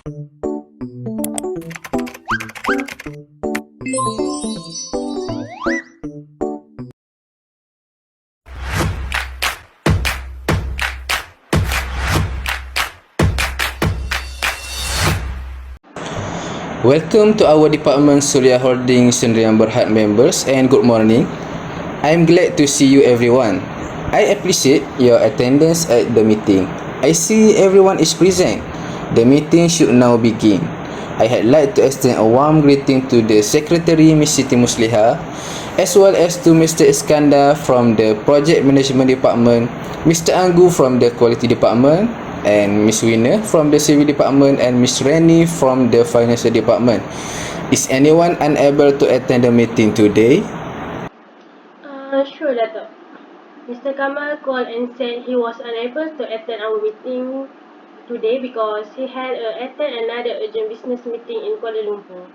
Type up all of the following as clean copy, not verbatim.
Welcome to our department Suria Holding Sendirian Berhad members and good morning. I'm glad to see you everyone. I appreciate your attendance at the meeting. I see everyone is present. The meeting should now begin. I had like to extend a warm greeting to the Secretary Miss Siti Musliha, as well as to Mr. Iskandar from the Project Management Department, Mr. Angu from the Quality Department, and Miss Winner from the Civil Department, and Miss Renny from the Financial Department. Is anyone unable to attend the meeting today? Sure, Dato'. Mr. Kamal called and said he was unable to attend our meeting today because he had attend another urgent business meeting in Kuala Lumpur.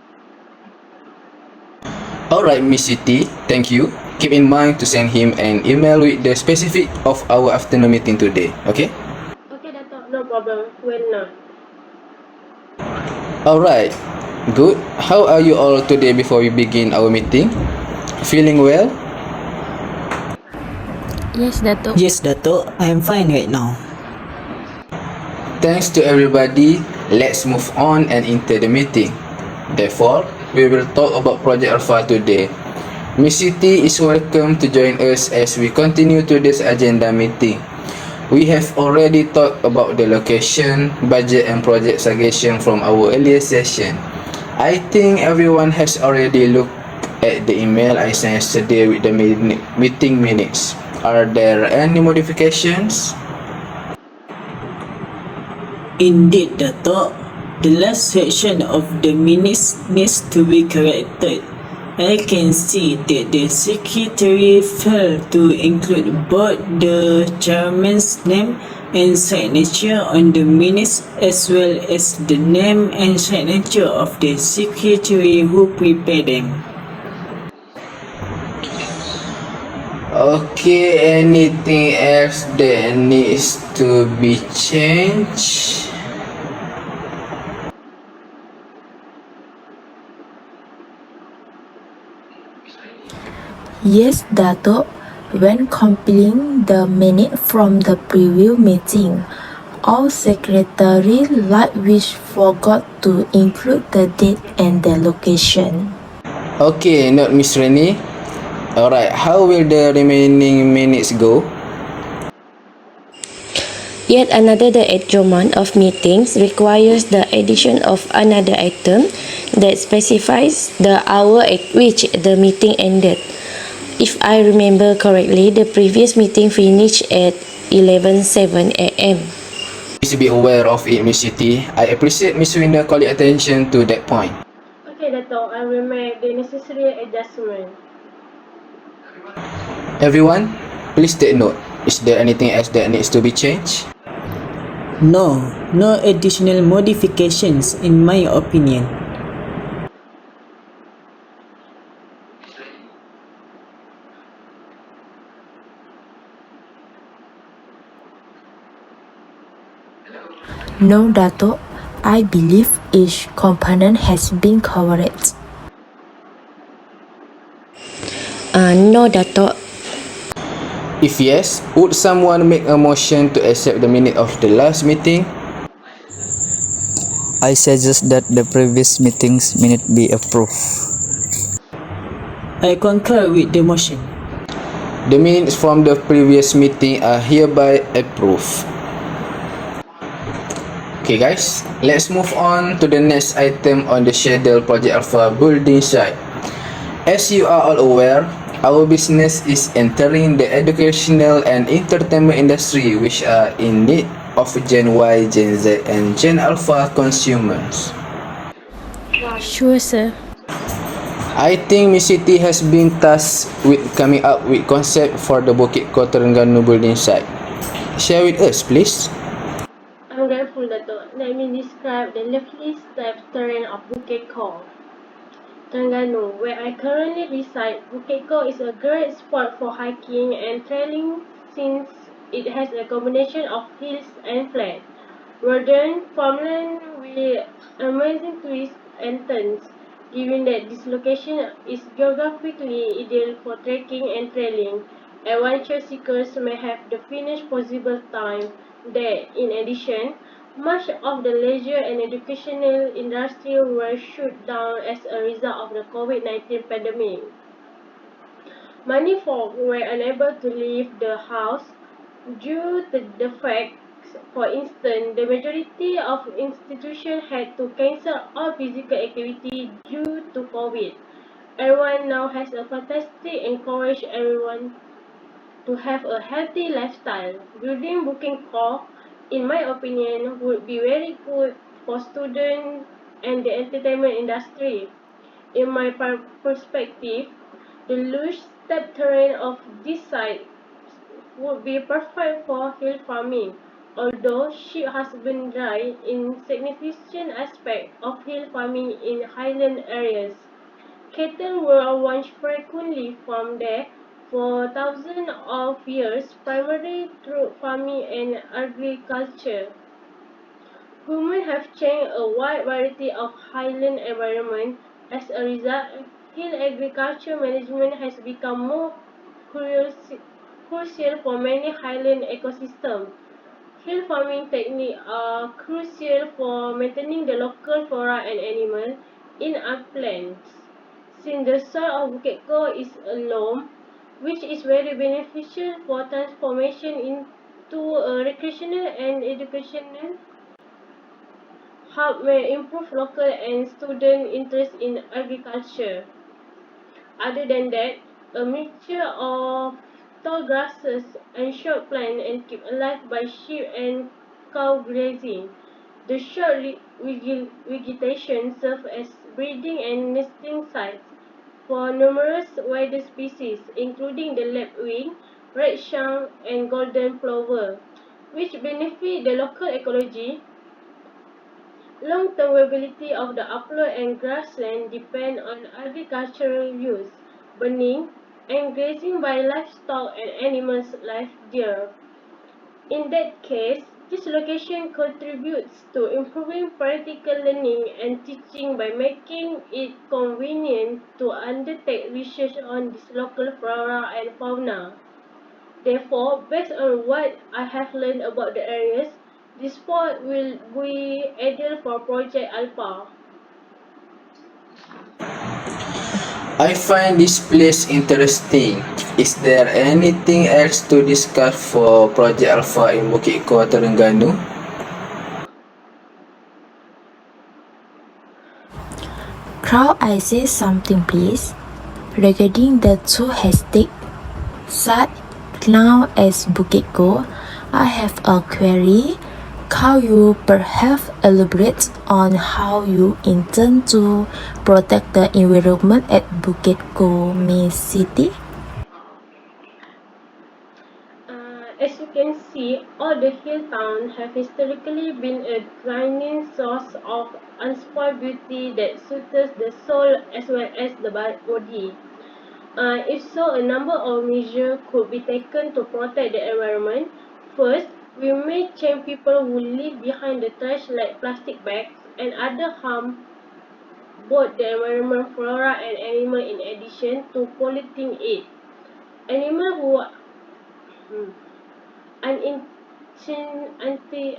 Alright, Miss Siti, thank you. Keep in mind to send him an email with the specific of our afternoon meeting today, okay? Okay, Dato', no problem. Will not. Alright, good. How are you all today before we begin our meeting? Feeling well? Yes, Dato'. Yes, Dato'. I am fine right now. Thanks to everybody, let's move on and into the meeting. Therefore, we will talk about Project Alpha today. Miss Siti is welcome to join us as we continue today's agenda meeting. We have already talked about the location, budget and project suggestion from our earlier session. I think everyone has already looked at the email I sent yesterday with the meeting minutes. Are there any modifications? Indeed, Dato'. The last section of the minutes needs to be corrected. I can see that the secretary failed to include both the chairman's name and signature on the minutes, as well as the name and signature of the secretary who prepared them. Okay, anything else that needs to be changed? Yes, Dato'. When compiling the minute from the preview meeting, all secretary like which forgot to include the date and the location. Okay, note Miss Renny. Alright, how will the remaining minutes go? Yet another adjournment of meetings requires the addition of another item that specifies the hour at which the meeting ended. If I remember correctly, the previous meeting finished at 11:07 a.m. Please be aware of it, Miss Siti. I appreciate Miss Winner calling attention to that point. Okay, Dato', I will make the necessary adjustment. Everyone, please take note. Is there anything else that needs to be changed? No additional modifications in my opinion. No, Dato'. I believe each component has been covered. No, Dato'. If yes, would someone make a motion to accept the minute of the last meeting? I suggest that the previous meeting's minute be approved. I concur with the motion. The minutes from the previous meeting are hereby approved. Okay guys, let's move on to the next item on the schedule, Project Alpha building site. As you are all aware, our business is entering the educational and entertainment industry, which are in need of Gen Y, Gen Z and Gen Alpha consumers. Sure, sir. I think Miss Siti has been tasked with coming up with concept for the Bukit Ko Terengganu building site. Share with us, please. I'm grateful, Dato'. Let me describe the lovely steppe terrain of Bukit Ko Terengganu, where I currently reside. Bukit Ko is a great spot for hiking and trailing since it has a combination of hills and flat. Verdant farmland with amazing twists and turns, given that this location is geographically ideal for trekking and trailing. Adventure seekers may have the finished possible time there. In addition, much of the leisure and educational industry were shut down as a result of the COVID-19 pandemic. Many folk were unable to leave the house due to the fact, for instance, the majority of institutions had to cancel all physical activity due to COVID. Everyone now has a fantastic encourage everyone to have a healthy lifestyle. Building booking core, in my opinion, would be very good for students and the entertainment industry. In my perspective, the lush steppe terrain of this site would be perfect for hill farming, although sheep husbandry is significant aspect of hill farming in highland areas. Cattle were once frequently farmed there for thousands of years, primarily through farming and agriculture. Humans have changed a wide variety of highland environments. As a result, hill agriculture management has become more crucial for many highland ecosystems. Hill farming techniques are crucial for maintaining the local flora and animals in uplands. Since the soil of Bukit Ko is a loam, which is very beneficial for transformation into a recreational and educational hub may improve local and student interest in agriculture. Other than that, a mixture of tall grasses and short plants and kept alive by sheep and cow grazing. The short vegetation serves as breeding and nesting sites for numerous wild species, including the lapwing, redshank, and golden plover, which benefit the local ecology. Long-term viability of the upland and grassland depend on agricultural use, burning, and grazing by livestock and animals like deer. In that case, this location contributes to improving practical learning and teaching by making it convenient to undertake research on this local flora and fauna. Therefore, based on what I have learned about the areas, this spot will be ideal for Project Alpha. I find this place interesting. Is there anything else to discuss for Project Alpha in Bukit Ko, Terengganu? Crowd, I say something please. Regarding the two hashtags site known as Bukit Go, I have a query. Can you perhaps elaborate on how you intend to protect the environment at Bukit Go, Miss Siti? As you can see, all the hill towns have historically been a declining source of unspoiled beauty that suits the soul as well as the body. If so, a number of measures could be taken to protect the environment. First, we may change people who leave behind the trash like plastic bags and other harm both the environment, flora and animal in addition to polluting it. Animals who uninten- anti,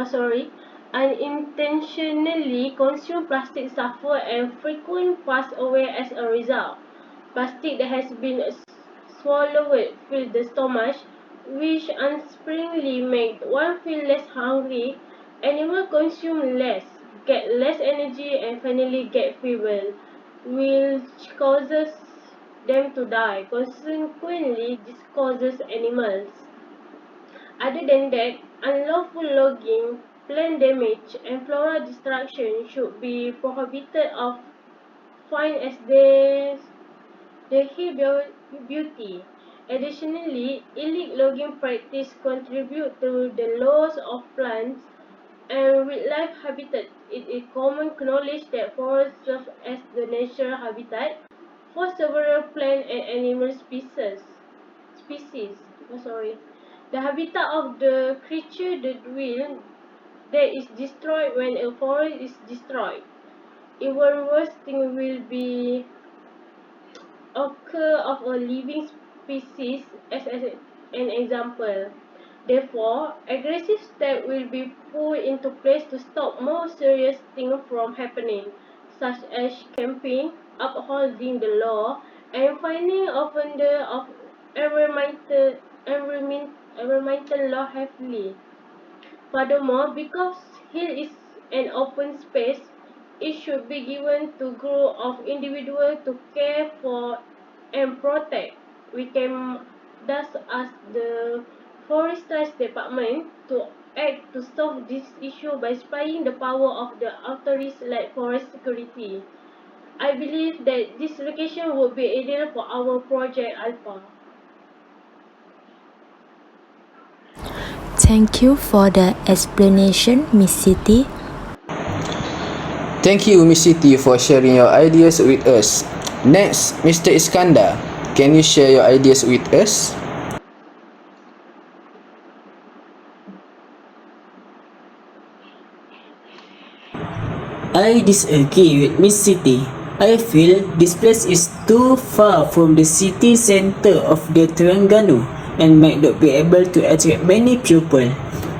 sorry, unintentionally consume plastic suffer and frequently pass away as a result. Plastic that has been swallowed fills the stomach, which unsparingly make one feel less hungry. Animals consume less, get less energy, and finally get feeble, which causes them to die. Consequently, this causes animals. Other than that, unlawful logging, plant damage, and floral destruction should be prohibited or fined as they heal beauty. Additionally, illegal logging practice contribute to the loss of plants and wildlife habitat. It is common knowledge that forests serve as the natural habitat for several plant and animal species. The habitat of the creature that dwell that is destroyed when a forest is destroyed. Even worse thing will be occur of a living species as an example. Therefore, aggressive steps will be put into place to stop more serious things from happening, such as camping, upholding the law, and finding offender of environmental law heavily. Furthermore, because hill is an open space, it should be given to group of individuals to care for and protect. We can thus ask the Forestry Department to act to solve this issue by spying the power of the authorities like forest security. I believe that this location would be ideal for our project Alpha. Thank you for the explanation, Miss Siti. Thank you, Miss Siti, for sharing your ideas with us. Next, Mr. Iskandar, can you share your ideas with us? I disagree with Miss Siti. I feel this place is too far from the city center of the Terengganu and might not be able to attract many people.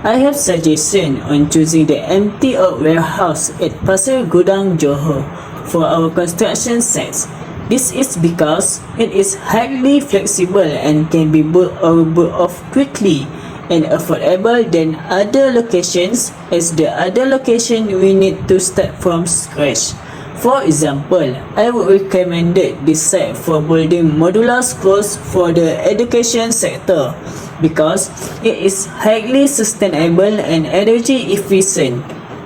I have suggestion on choosing the empty out warehouse at Pasir Gudang, Johor for our construction sites. This is because it is highly flexible and can be built or built off quickly and affordable than other locations, as the other location we need to start from scratch. For example, I would recommend this site for building modular schools for the education sector because it is highly sustainable and energy efficient,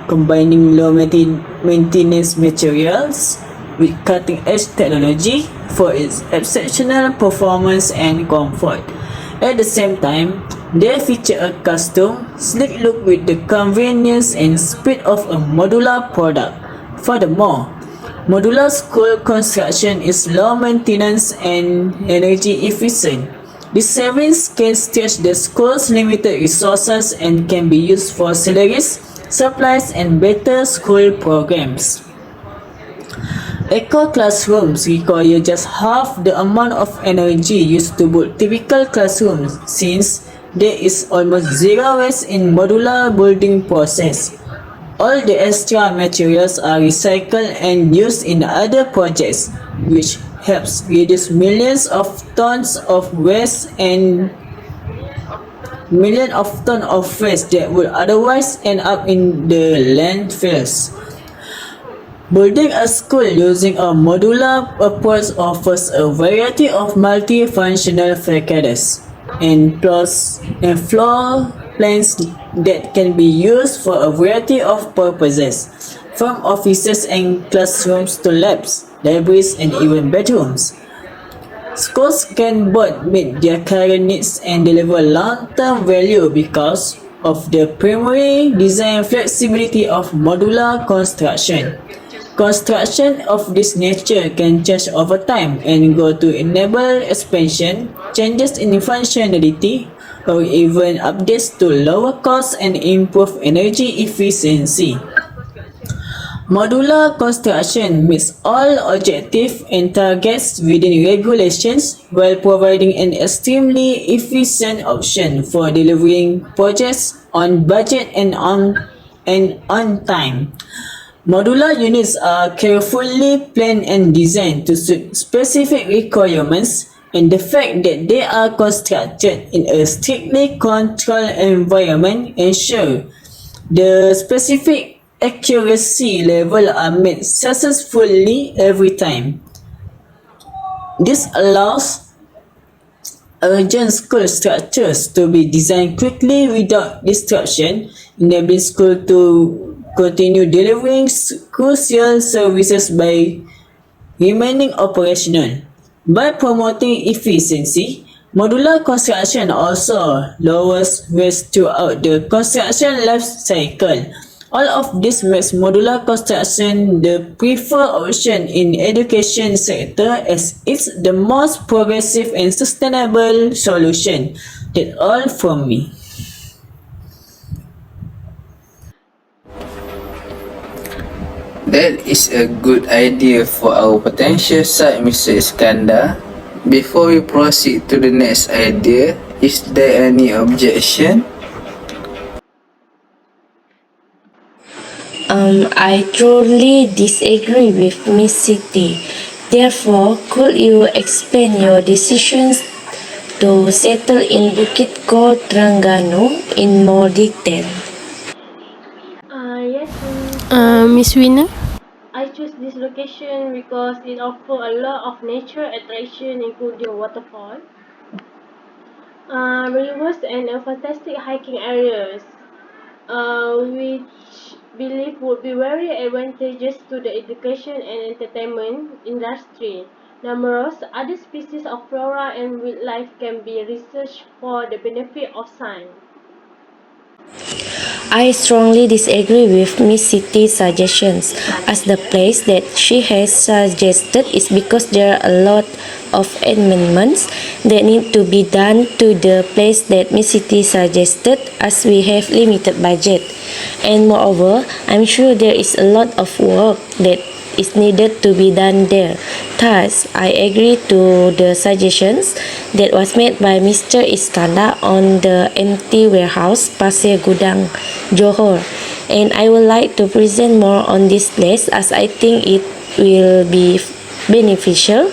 combining low maintenance materials with cutting edge technology for its exceptional performance and comfort. At the same time, they feature a custom, sleek look with the convenience and speed of a modular product. Furthermore, modular school construction is low maintenance and energy efficient. These savings can stretch the school's limited resources and can be used for salaries, supplies, and better school programs. Eco classrooms require just half the amount of energy used to build typical classrooms since there is almost zero waste in modular building process. All the extra materials are recycled and used in other projects, which helps reduce millions of tons of waste that would otherwise end up in the landfills. Building a school using a modular approach offers a variety of multifunctional facades and floor plans that can be used for a variety of purposes, from offices and classrooms to labs, libraries, and even bedrooms. Schools can both meet their current needs and deliver long-term value because of the primary design flexibility of modular construction. Construction of this nature can change over time and go to enable expansion, changes in functionality, or even updates to lower cost and improve energy efficiency. Modular construction meets all objectives and targets within regulations while providing an extremely efficient option for delivering projects on budget and on time. Modular units are carefully planned and designed to suit specific requirements, and the fact that they are constructed in a strictly controlled environment ensures the specific accuracy level are met successfully every time. This allows urgent school structures to be designed quickly without disruption, enabling school to continue delivering crucial services by remaining operational. By promoting efficiency, modular construction also lowers waste throughout the construction life cycle. All of this makes modular construction the preferred option in education sector as it's the most progressive and sustainable solution. That's all from me. That is a good idea for our potential site, Mr. Iskandar. Before we proceed to the next idea, is there any objection? I truly disagree with Miss Siti. Therefore, could you explain your decisions to settle in Bukit Ko Terengganu in more detail? Yes, Miss Winner? I choose this location because it offers a lot of nature attraction, including waterfall, rivers, and fantastic hiking areas, which believe would be very advantageous to the education and entertainment industry. Numerous other species of flora and wildlife can be researched for the benefit of science. I strongly disagree with Miss Siti's suggestions, as the place that she has suggested is because there are a lot of amendments that need to be done to the place that Miss Siti suggested, as we have limited budget. And moreover, I'm sure there is a lot of work that is needed to be done there. Thus, I agree to the suggestions that was made by Mr. Iskandar on the empty warehouse Pasir Gudang, Johor. And I would like to present more on this place as I think it will be beneficial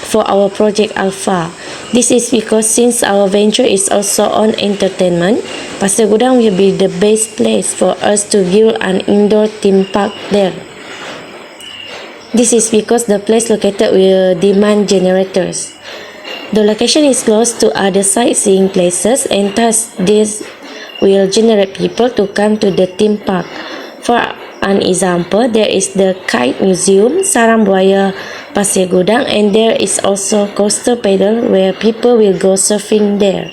for our project Alpha. This is because since our venture is also on entertainment, Pasir Gudang will be the best place for us to build an indoor theme park there. This is because the place located will demand generators. The location is close to other sightseeing places and thus this will generate people to come to the theme park. For an example, there is the Kite Museum, Sarang Buaya, Pasir Gudang, and there is also coastal paddle where people will go surfing there.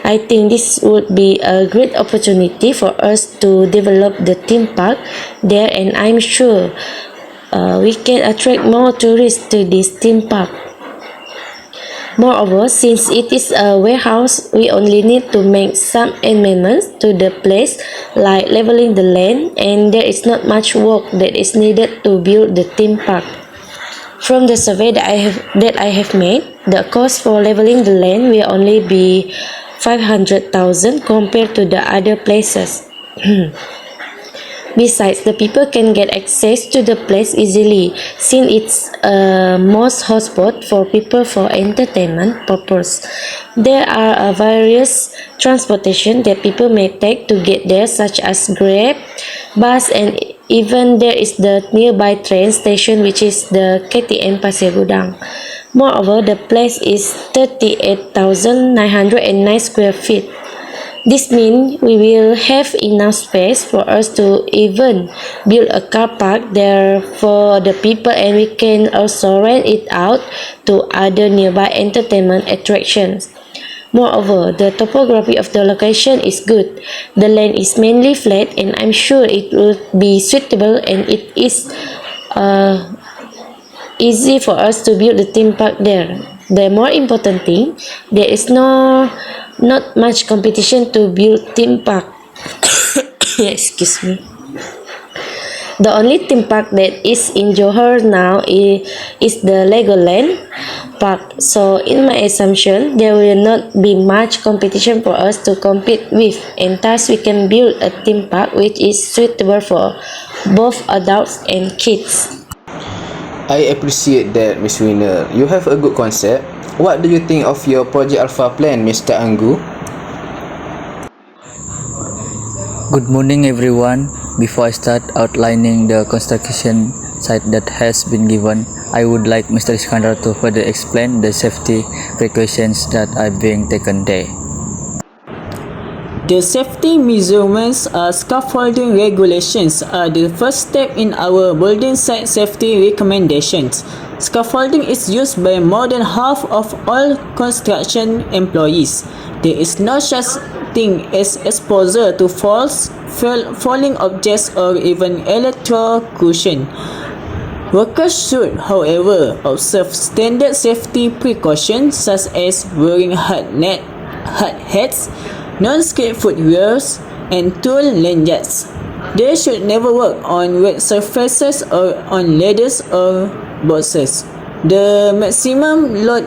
I think this would be a great opportunity for us to develop the theme park there, and I'm sure we can attract more tourists to this theme park. Moreover, since it is a warehouse, we only need to make some amendments to the place like leveling the land, and there is not much work that is needed to build the theme park. From the survey that I have made, the cost for leveling the land will only be 500,000 compared to the other places. Besides, the people can get access to the place easily since it's a most hotspot for people for entertainment purpose. There are various transportation that people may take to get there, such as Grab, bus, and even there is the nearby train station, which is the KTM Pasir Gudang. Moreover, the place is 38,909 square feet. This means we will have enough space for us to even build a car park there for the people, and we can also rent it out to other nearby entertainment attractions. Moreover, the topography of the location is good. The land is mainly flat and I'm sure it will be suitable, and it is easy for us to build the theme park there. The more important thing, there is not much competition to build theme park. Excuse me. The only theme park that is in Johor now is the Legoland Park. So in my assumption, there will not be much competition for us to compete with, and thus we can build a theme park which is suitable for both adults and kids. I appreciate that, Miss Winner. You have a good concept. What do you think of your Project Alpha plan, Mr. Angu? Good morning, everyone. Before I start outlining the construction site that has been given, I would like Mr. Iskandar to further explain the safety precautions that are being taken there. The safety measurements scaffolding regulations are the first step in our building site safety recommendations. Scaffolding is used by more than half of all construction employees. There is no such thing as exposure to falling objects or even electrocution. Workers should, however, observe standard safety precautions such as wearing hard hats, non-skid footwears, and tool lanyards. They should never work on wet surfaces or on ladders or boxes. The maximum load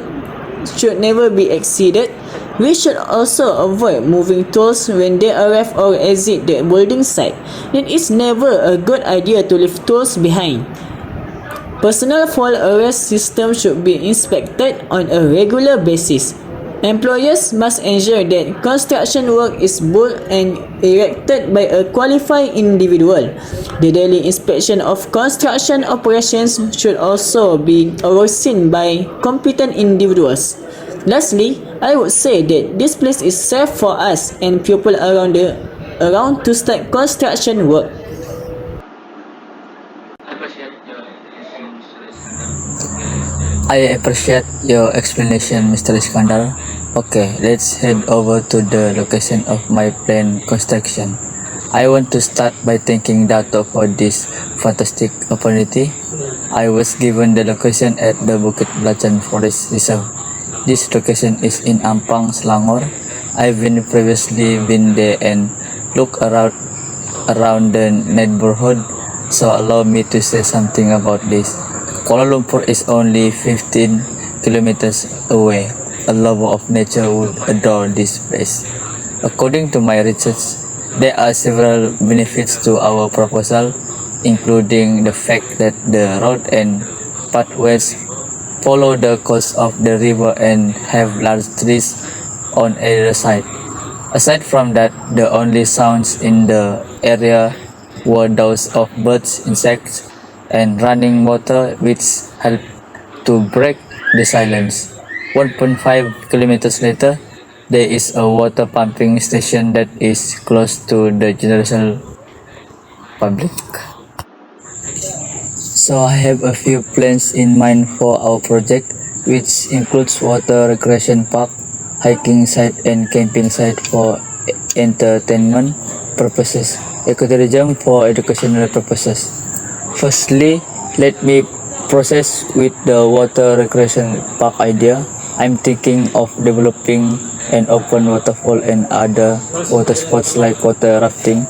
should never be exceeded. We should also avoid moving tools when they arrive or exit the building site. It is never a good idea to leave tools behind. Personal fall arrest system should be inspected on a regular basis. Employers must ensure that construction work is built and erected by a qualified individual. The daily inspection of construction operations should also be overseen by competent individuals. Lastly, I would say that this place is safe for us and people around to start construction work. I appreciate your explanation, Mr. Iskandar. Okay, let's head over to the location of my planned construction. I want to start by thanking Dato for this fantastic opportunity. I was given the location at the Bukit Belacan Forest Reserve. This location is in Ampang, Selangor. I've previously been there and looked around the neighborhood, so allow me to say something about this. Kuala Lumpur is only 15 kilometers away. A lover of nature would adore this place. According to my research, there are several benefits to our proposal, including the fact that the road and pathways follow the course of the river and have large trees on either side. Aside from that, the only sounds in the area were those of birds, insects, and running water, which helped to break the silence. 1.5 kilometers later, there is a water pumping station that is close to the general public. So I have a few plans in mind for our project, which includes water recreation park, hiking site and camping site for entertainment purposes, ecotourism for educational purposes. Firstly, let me process with the water recreation park idea. I'm thinking of developing an open waterfall and other water sports like water rafting,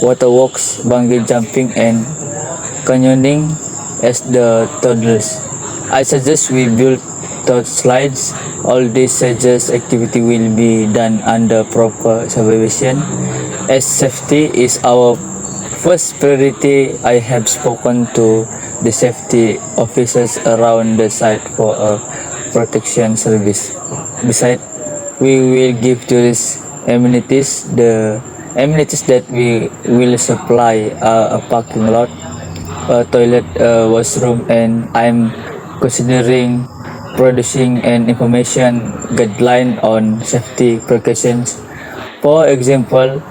water walks, bungee jumping and canyoning as the toddlers. I suggest we build thought slides. All these suggest activity will be done under proper supervision, as safety is our first priority. I have spoken to the safety officers around the site for a protection service. Besides, we will give tourists amenities. The amenities that we will supply are a parking lot, a toilet, a washroom, and I'm considering producing an information guideline on safety precautions. For example,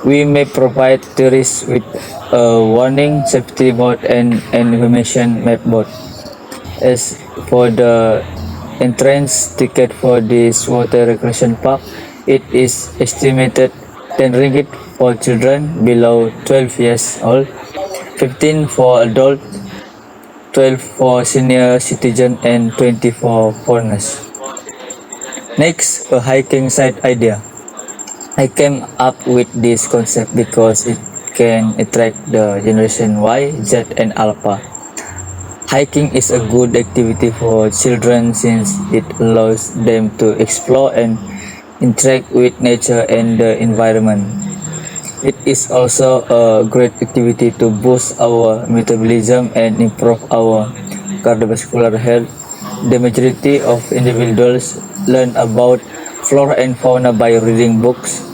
we may provide tourists with a warning safety board and an information map board. As for the entrance ticket for this water recreation park, it is estimated 10 ringgit for children below 12 years old, 15 for adult, 12 for senior citizen and 20 for foreigners. Next, a hiking site idea. I came up with this concept because it can attract the generation Y, Z and Alpha. Hiking is a good activity for children since it allows them to explore and interact with nature and the environment. It is also a great activity to boost our metabolism and improve our cardiovascular health. The majority of individuals learn about flora and fauna by reading books.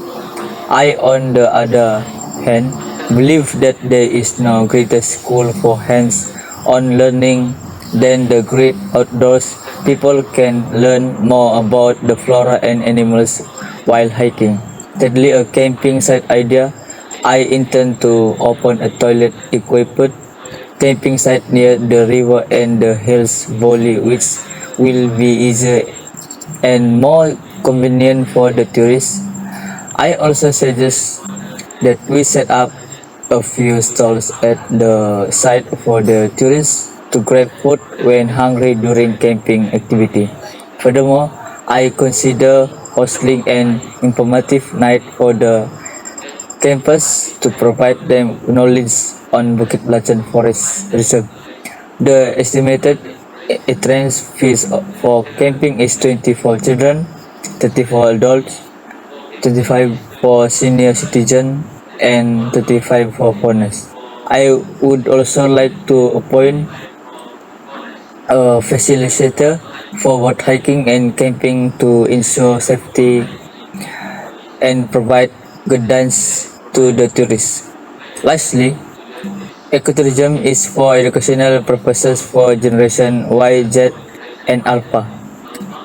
I, on the other hand, believe that there is no greater school for hands-on learning than the great outdoors. People can learn more about the flora and animals while hiking. Thirdly, a camping site idea. I intend to open a toilet-equipped camping site near the river and the hills valley, which will be easier and more convenient for the tourists. I also suggest that we set up a few stalls at the site for the tourists to grab food when hungry during camping activity. Furthermore, I consider hosting an informative night for the campus to provide them knowledge on Bukit Belacan Forest Reserve. The estimated entrance fees for camping is 20 for children, 30 for adults, 25 for senior citizen, and 35 for foreigners. I would also like to appoint a facilitator for both hiking and camping to ensure safety and provide guidance to the tourists. Lastly, ecotourism is for educational purposes for generation Y, Z, and Alpha.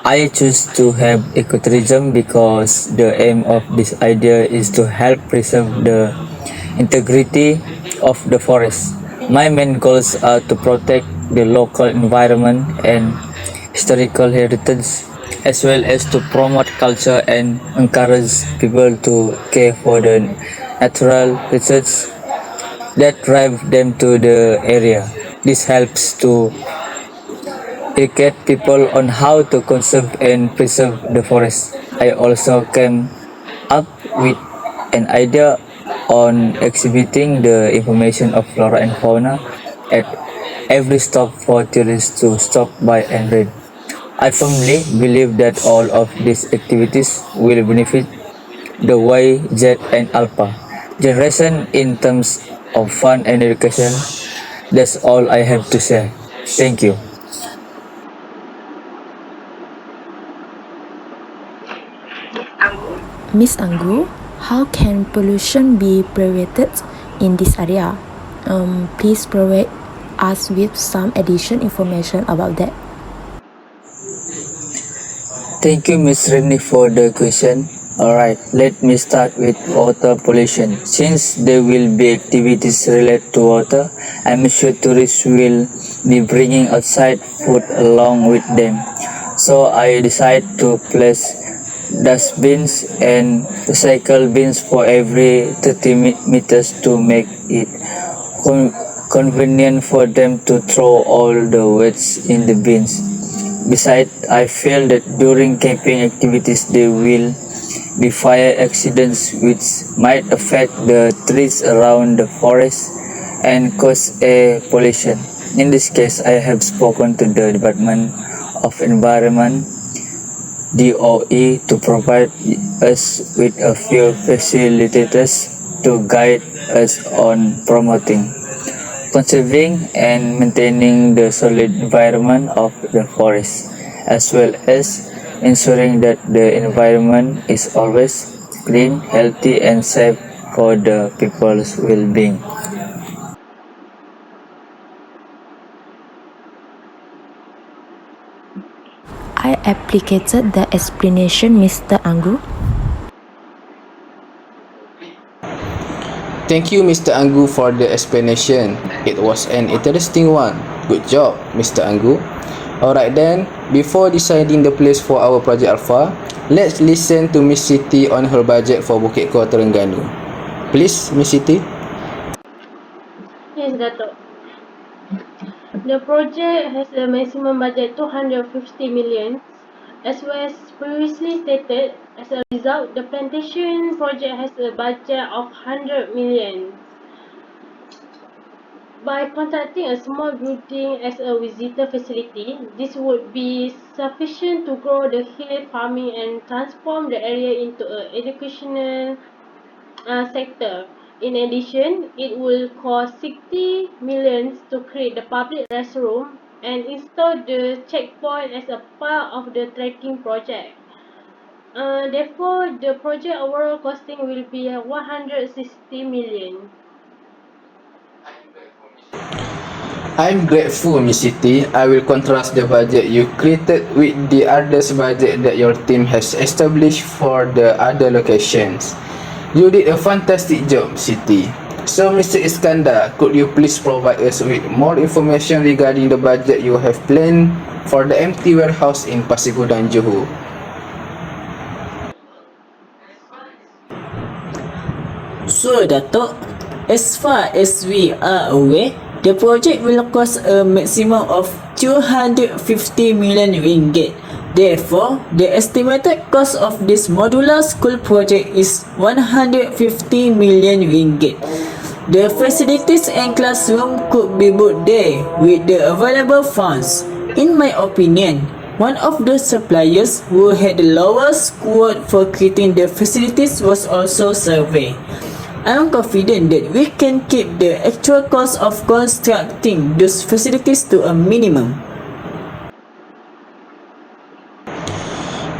I choose to have ecotourism because the aim of this idea is to help preserve the integrity of the forest. My main goals are to protect the local environment and historical heritage, as well as to promote culture and encourage people to care for the natural resources that drive them to the area. This helps to educate people on how to conserve and preserve the forest. I also came up with an idea on exhibiting the information of flora and fauna at every stop for tourists to stop by and read. I firmly believe that all of these activities will benefit the Y, Z, and Alpha generation in terms of fun and education. That's all I have to say. Thank you. Miss Angu, how can pollution be prevented in this area? Please provide us with some additional information about that. Thank you, Ms. Renny, for the question. Alright, let me start with water pollution. Since there will be activities related to water, I'm sure tourists will be bringing outside food along with them. So I decided to place dustbins and recycle bins for every 30 meters to make it convenient for them to throw all the waste in the bins. Besides, I feel that during camping activities there will be fire accidents which might affect the trees around the forest and cause air pollution. In this case, I have spoken to the Department of Environment DOE to provide us with a few facilitators to guide us on promoting, conserving, and maintaining the solid environment of the forest, as well as ensuring that the environment is always clean, healthy, and safe for the people's well-being. I appreciated the explanation, Mr. Angu. Thank you, Mr. Angu, for the explanation. It was an interesting one. Good job, Mr. Angu. Alright then, before deciding the place for our Project Alpha, let's listen to Miss Siti on her budget for Bukit Core Terengganu. Please, Miss Siti. Yes, Dato'. The project has a maximum budget 250 million. As was previously stated, as a result, the plantation project has a budget of 100 million. By constructing a small building as a visitor facility, this would be sufficient to grow the hill farming and transform the area into an educational sector. In addition, it will cost 60 million to create the public restroom and install the checkpoint as a part of the trekking project. Therefore, the project overall costing will be 160 million. I'm grateful, Miss Siti. I will contrast the budget you created with the others budget that your team has established for the other locations. You did a fantastic job, Siti. So, Mr. Iskandar, could you please provide us with more information regarding the budget you have planned for the empty warehouse in Pasir Gudang, Johor? So, Dato', as far as we are aware, the project will cost a maximum of 250 million ringgit. Therefore, the estimated cost of this modular school project is 150 million ringgit. The facilities and classroom could be built there with the available funds. In my opinion, one of the suppliers who had the lowest quote for creating the facilities was also surveyed. I am confident that we can keep the actual cost of constructing those facilities to a minimum.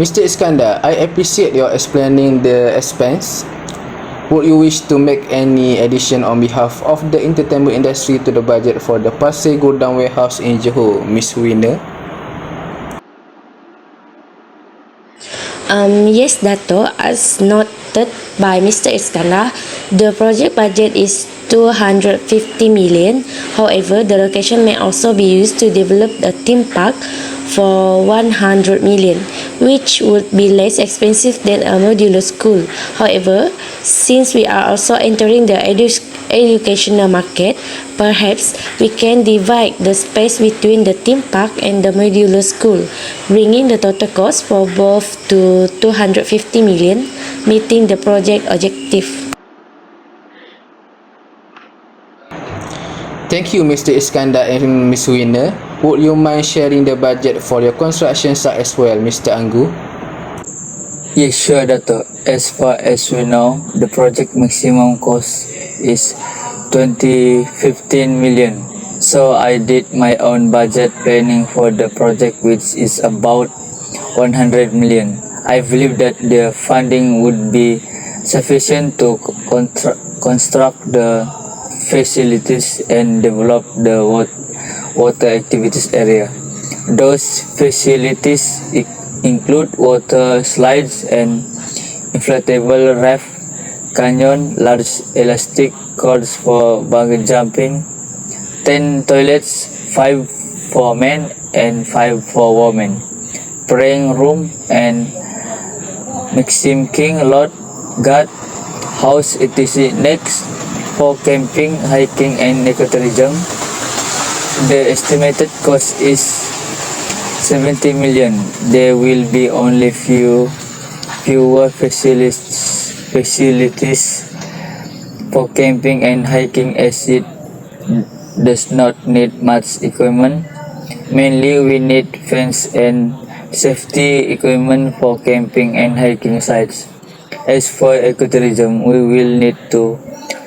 Mr. Iskandar, I appreciate your explaining the expense. Would you wish to make any addition on behalf of the entertainment industry to the budget for the Pasir Gudang Warehouse in Johor, Miss Winner? Yes, Dato, as noted by Mr. Iskandar, the project budget is 250 million. However, the location may also be used to develop a theme park for 100 million, which would be less expensive than a modular school. However, since we are also entering the educational market, perhaps we can divide the space between the theme park and the modular school, bringing the total cost for both to 250 million, meeting the project objective. Thank you, Mr. Iskandar and Miss Winner. Would you mind sharing the budget for your construction site as well, Mr. Angu? Yes, sure, Dato. As far as we know, the project maximum cost is 2015 million. So I did my own budget planning for the project, which is about 100 million. I believe that the funding would be sufficient to construct the facilities and develop the water activities area. Those facilities include water slides and inflatable raft, canyon, large elastic cords for bungee jumping, 10 toilets, 5 for men and 5 for women, praying room and Maxim King Lord God house etc. Next, for camping, hiking and ecotourism, the estimated cost is 70 million. There will be only fewer facilities for camping and hiking, as it does not need much equipment. Mainly we need fence and safety equipment for camping and hiking sites. As for ecotourism, we will need to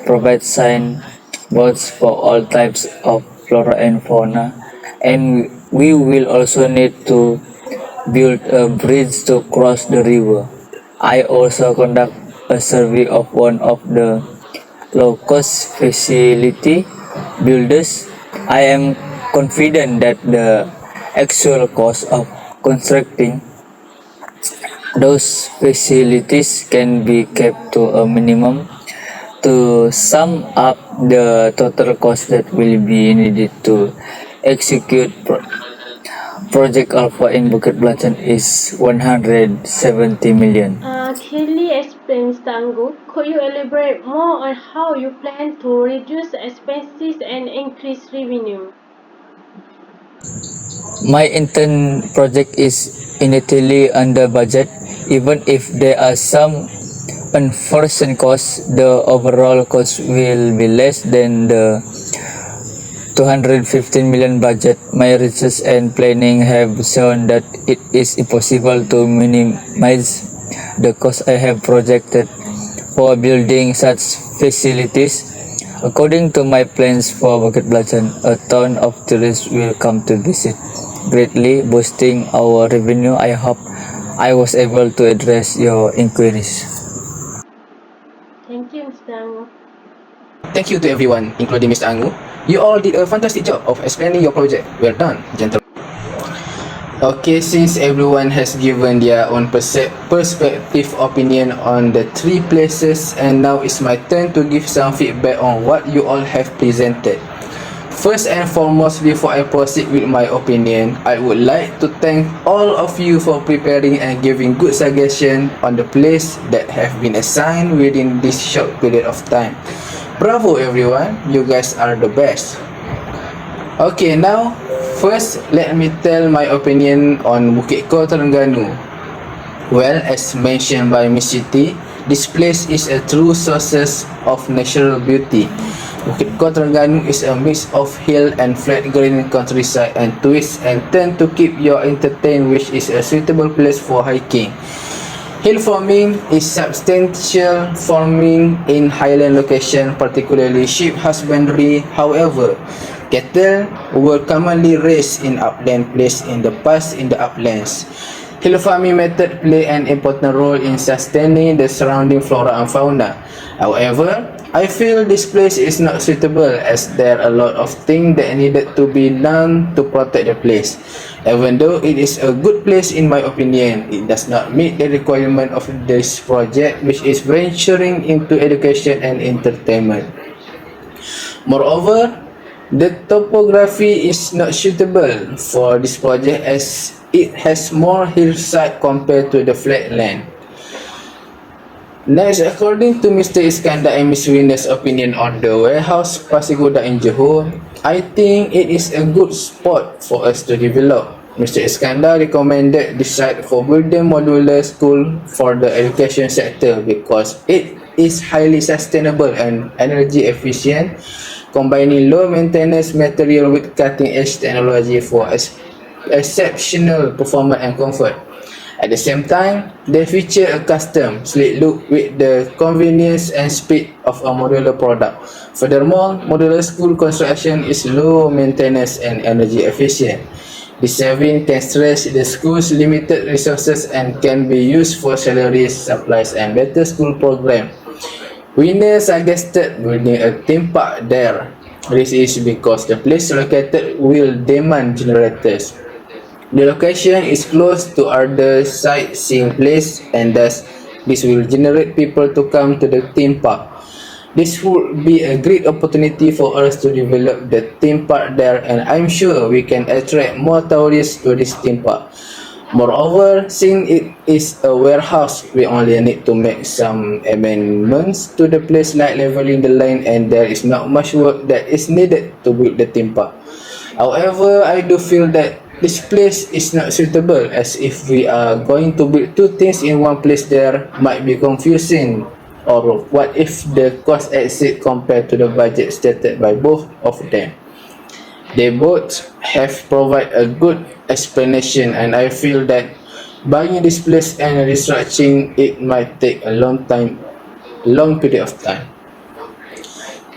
provide sign boards for all types of flora and fauna, and we will also need to build a bridge to cross the river. I also conduct a survey of one of the low-cost facility builders. I am confident that the actual cost of constructing those facilities can be kept to a minimum. To sum up, the total cost that will be needed to execute Project Alpha in Bukit Belacan is 170 million. Clearly explains Tango. Could you elaborate more on how you plan to reduce expenses and increase revenue? My intern project is initially under budget. Even if there are some unforeseen costs, the overall cost will be less than the 215 million budget. My research and planning have shown that it is impossible to minimize the cost I have projected for building such facilities. According to my plans for Bukit Belacan, a ton of tourists will come to visit, greatly boosting our revenue. I hope I was able to address your inquiries. Thank you, Mr. Tango. Thank you to everyone, including Mr. Angu. You all did a fantastic job of explaining your project. Well done, gentlemen. Okay, since everyone has given their own perspective opinion on the three places, and now it's my turn to give some feedback on what you all have presented. First and foremost, before I proceed with my opinion, I would like to thank all of you for preparing and giving good suggestions on the place that have been assigned within this short period of time. Bravo everyone, you guys are the best. Okay, now First, let me tell my opinion on Bukit Ko Terengganu. Well, as mentioned by Miss Siti, this place is a true source of natural beauty. Bukit Ko Terengganu is a mix of hill and flat green countryside and twists and turns to keep you entertained, which is a suitable place for hiking. Hill farming is substantial farming in highland location, particularly sheep husbandry. However, cattle were commonly raised in upland place in the past in the uplands. Hill farming method play an important role in sustaining the surrounding flora and fauna. However, I feel this place is not suitable as there are a lot of things that needed to be done to protect the place. Even though it is a good place in my opinion, it does not meet the requirement of this project, which is venturing into education and entertainment. Moreover, the topography is not suitable for this project as it has more hillside compared to the flat land. Next, according to Mr. Iskandar and Ms. Wina's opinion on the warehouse Pasigoda in Johor, I think it is a good spot for us to develop. Mr. Iskandar recommended this site for building modular school for the education sector because it is highly sustainable and energy efficient, combining low maintenance material with cutting edge technology for exceptional performance and comfort. At the same time, they feature a custom sleek look with the convenience and speed of a modular product. Furthermore, modular school construction is low maintenance and energy efficient. This saving can stretch the school's limited resources and can be used for salaries, supplies, and better school program. Winner suggested building a theme park there. This is because the place located will demand generators. The location is close to other sightseeing place and thus this will generate people to come to the theme park. This would be a great opportunity for us to develop the theme park there and I'm sure we can attract more tourists to this theme park. Moreover, since it is a warehouse, we only need to make some amendments to the place like leveling the line and there is not much work that is needed to build the theme park. However, I do feel that this place is not suitable as if we are going to build two things in one place there might be confusing or what if the cost exceed compared to the budget stated by both of them. They both have provided a good explanation and I feel that buying this place and restructuring it might take a long period of time.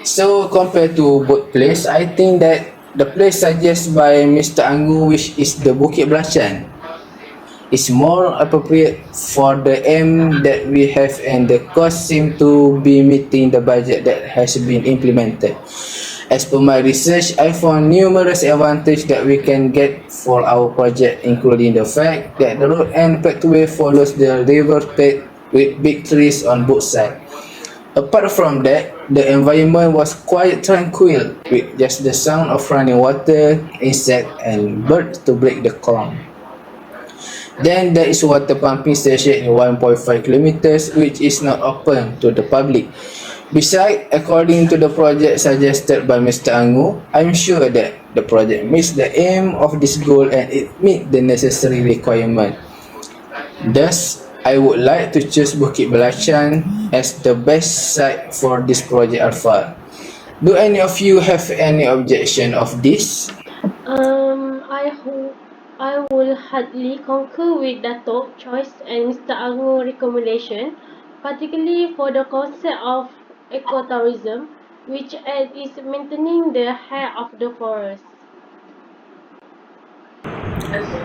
So compared to both places, I think that the place suggested by Mr. Angu, which is the Bukit Belacan, is more appropriate for the aim that we have and the cost seem to be meeting the budget that has been implemented. As per my research, I found numerous advantages that we can get for our project, including the fact that the road and pathway follows the river bed with big trees on both sides. Apart from that, the environment was quite tranquil with just the sound of running water, insects and birds to break the calm. Then there is water pumping station in 1.5 kilometers which is not open to the public. Besides, according to the project suggested by Mr. Angu, I'm sure that the project meets the aim of this goal and it meets the necessary requirement. Thus, I would like to choose Bukit Belacan as the best site for this project Alpha. Do any of you have any objection of this? I will hardly concur with Datuk choice and Mr. Angu recommendation, particularly for the concept of ecotourism, which is maintaining the hair of the forest.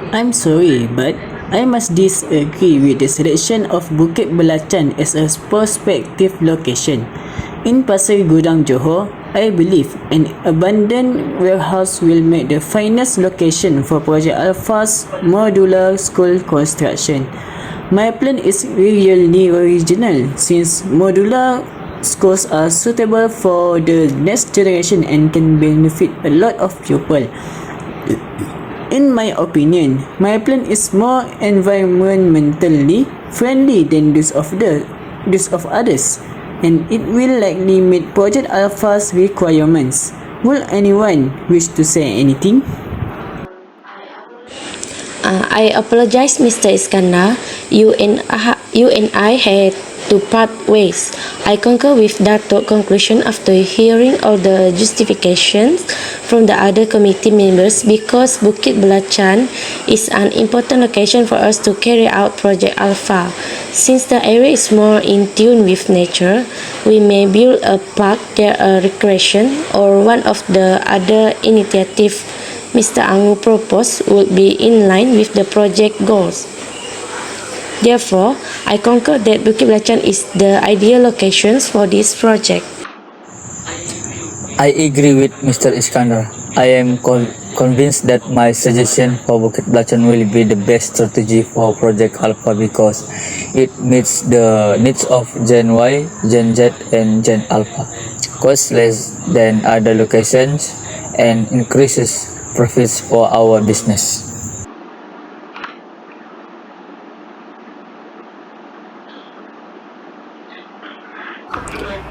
I'm sorry, but I must disagree with the selection of Bukit Belacan as a prospective location. In Pasir Gudang, Johor, I believe an abandoned warehouse will make the finest location for Project Alpha's modular school construction. My plan is really original since modular schools are suitable for the next generation and can benefit a lot of people. In my opinion, my plan is more environmentally friendly than those of others, and it will likely meet Project Alpha's requirements. Will anyone wish to say anything? I apologize, Mr. Iskandar. You and I had to part ways. I concur with Dato's conclusion after hearing all the justifications from the other committee members because Bukit Belacan is an important location for us to carry out Project Alpha. Since the area is more in tune with nature, we may build a park there, a recreation, or one of the other initiatives Mr. Angu proposed would be in line with the project goals. Therefore, I concur that Bukit Belacan is the ideal location for this project. I agree with Mr. Iskandar. I am convinced that my suggestion for Bukit Belacan will be the best strategy for Project Alpha because it meets the needs of Gen Y, Gen Z, and Gen Alpha, costs less than other locations, and increases profits for our business.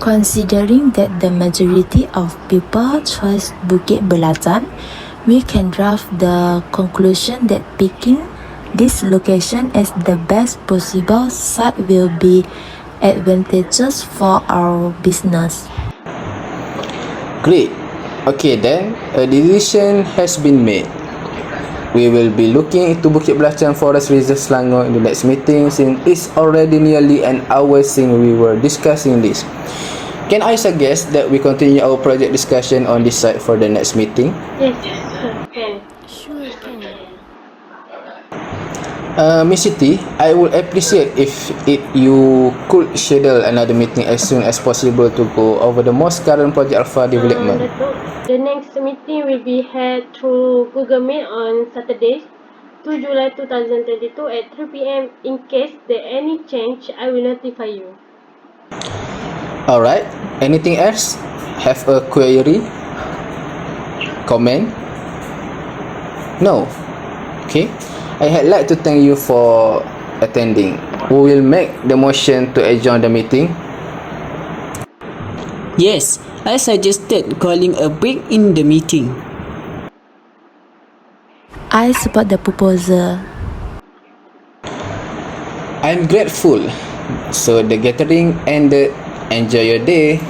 Considering that the majority of people chose Bukit Belacan, we can draft the conclusion that picking this location as the best possible site will be advantageous for our business. Great. Okay then, a decision has been made. We will be looking into Bukit Belacan Forest Reserve Selangor in the next meeting since it's already nearly an hour since we were discussing this. Can I suggest that we continue our project discussion on this site for the next meeting? Yes, sure, can. Sure, can. Miss Siti, I would appreciate if you could schedule another meeting as soon as possible to go over the most current Project Alpha development. Dato', the next meeting will be held through Google Meet on Saturday, 2 July 2022 at 3 p.m. In case there any change, I will notify you. Alright, anything else? Have a query? Comment? No? Okay. I had like to thank you for attending. Who will make the motion to adjourn the meeting? Yes, I suggested calling a break in the meeting. I support the proposal. I'm grateful. So the gathering ended. Enjoy your day.